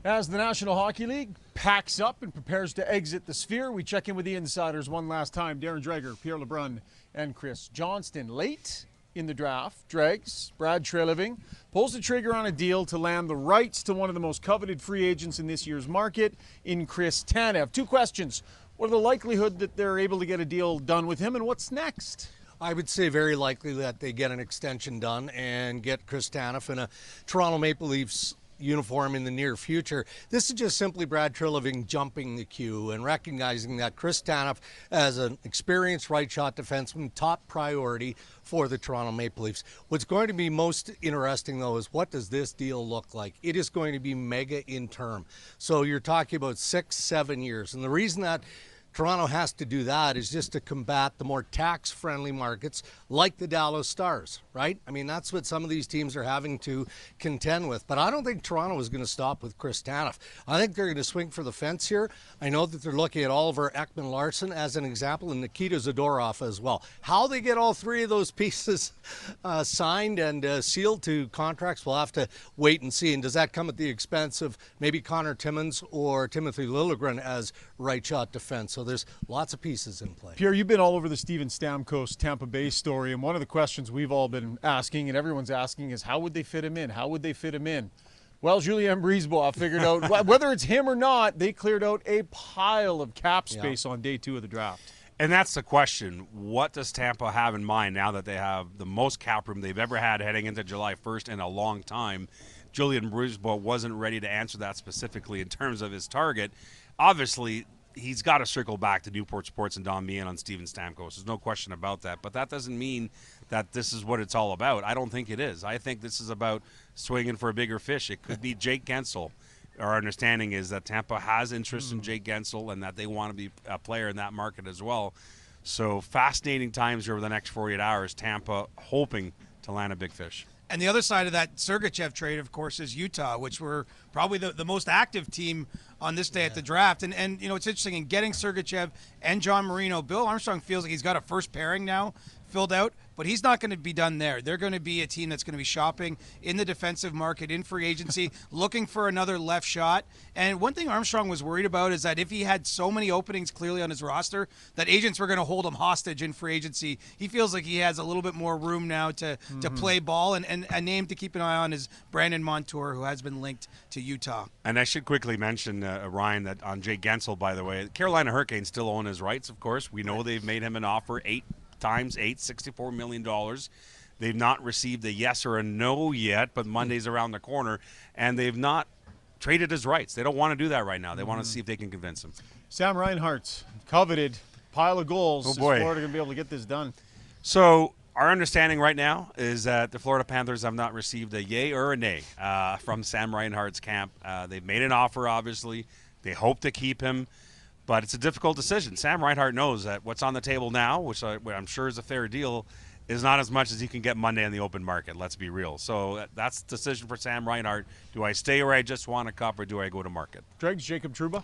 As the National Hockey League packs up and prepares to exit the sphere, we check in with the insiders one last time. Darren Dreger, Pierre LeBrun, and Chris Johnston. Late in the draft, Dregs, Brad Treliving, pulls the trigger on a deal to land the rights to one of the most coveted free agents in this year's market in Chris Tanev. Two questions. What are the likelihood that they're able to get a deal done with him, and what's next? I would say very likely that they get an extension done and get Chris Tanev in a Toronto Maple Leafs uniform in the near future. This is just simply Brad Treliving jumping the queue and recognizing that Chris Tanev, as an experienced right shot defenseman, top priority for the Toronto Maple Leafs. What's going to be most interesting, though, is what does this deal look like? It is going to be mega in term. So you're talking about 6-7 years. And the reason that Toronto has to do that is just to combat the more tax-friendly markets like the Dallas Stars, right? I mean, that's what some of these teams are having to contend with. But I don't think Toronto is going to stop with Chris Tanev. I think they're going to swing for the fence here. I know that they're looking at Oliver Ekman-Larsson as an example and Nikita Zadorov as well. How they get all three of those pieces signed and sealed to contracts, we'll have to wait and see. And does that come at the expense of maybe Connor Timmins or Timothy Liljegren as right shot defense? So there's lots of pieces in play. Pierre, you've been all over the Steven Stamkos Tampa Bay story, and one of the questions we've all been asking and everyone's asking is how would they fit him in? How would they fit him in? Well, Julien Brisebois figured out, whether it's him or not, they cleared out a pile of cap space on day 2 of the draft. And that's the question. What does Tampa have in mind now that they have the most cap room they've ever had heading into July 1st in a long time? Julien Brisebois wasn't ready to answer that specifically in terms of his target. Obviously, he's got to circle back to Newport Sports and Don Meehan on Steven Stamkos. There's no question about that. But that doesn't mean that this is what it's all about. I don't think it is. I think this is about swinging for a bigger fish. It could be Jake Guentzel. Our understanding is that Tampa has interest in Jake Guentzel and that they want to be a player in that market as well. So fascinating times here over the next 48 hours. Tampa hoping to land a big fish. And the other side of that Sergachev trade, of course, is Utah, which were probably the most active team on this day at the draft. And you know, it's interesting, in getting Sergachev and John Marino, Bill Armstrong feels like he's got a first pairing now filled out, but he's not going to be done there. They're going to be a team that's going to be shopping in the defensive market, in free agency, looking for another left shot. And one thing Armstrong was worried about is that if he had so many openings clearly on his roster, that agents were going to hold him hostage in free agency. He feels like he has a little bit more room now to play ball, and a name to keep an eye on is Brandon Montour, who has been linked to Utah. And I should quickly mention, Ryan, that on Jake Guentzel, by the way, Carolina Hurricanes still own his rights, of course. We know they've made him an offer 8 times 8, $64 million. They've not received a yes or a no yet, but Monday's around the corner, and they've not traded his rights. They don't want to do that right now. They want to see if they can convince him. Sam Reinhart's coveted pile of goals. Oh boy. Is Florida going to be able to get this done? So our understanding right now is that the Florida Panthers have not received a yay or a nay from Sam Reinhart's camp. They've made an offer, obviously. They hope to keep him. But it's a difficult decision. Sam Reinhart knows that what's on the table now, which I'm sure is a fair deal, is not as much as he can get Monday in the open market. Let's be real. So that's the decision for Sam Reinhart. Do I stay where I just want a cup, or do I go to market? Dregs, Jacob Trouba?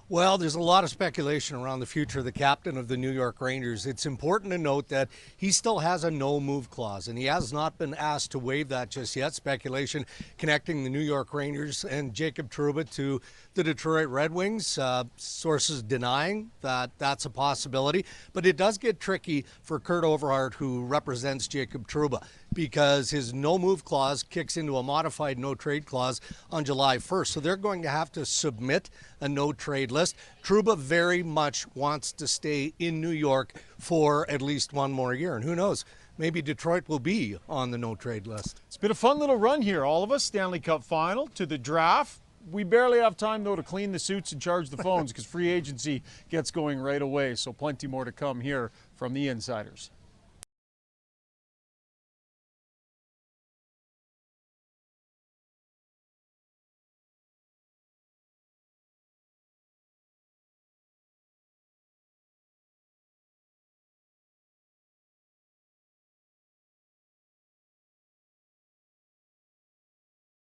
Well, there's a lot of speculation around the future of the captain of the New York Rangers. It's important to note that he still has a no-move clause, and he has not been asked to waive that just yet. Speculation connecting the New York Rangers and Jacob Trouba to the Detroit Red Wings. Sources denying that that's a possibility. But it does get tricky for Kurt Overhart, who represents Jacob Trouba, because his no-move clause kicks into a modified no-trade clause on July 1st. So they're going to have to submit a no-trade list. Trouba very much wants to stay in New York for at least one more year. And who knows, maybe Detroit will be on the no-trade list. It's been a fun little run here, all of us. Stanley Cup final to the draft. We barely have time, though, to clean the suits and charge the phones because free agency gets going right away. So plenty more to come here from the Insiders.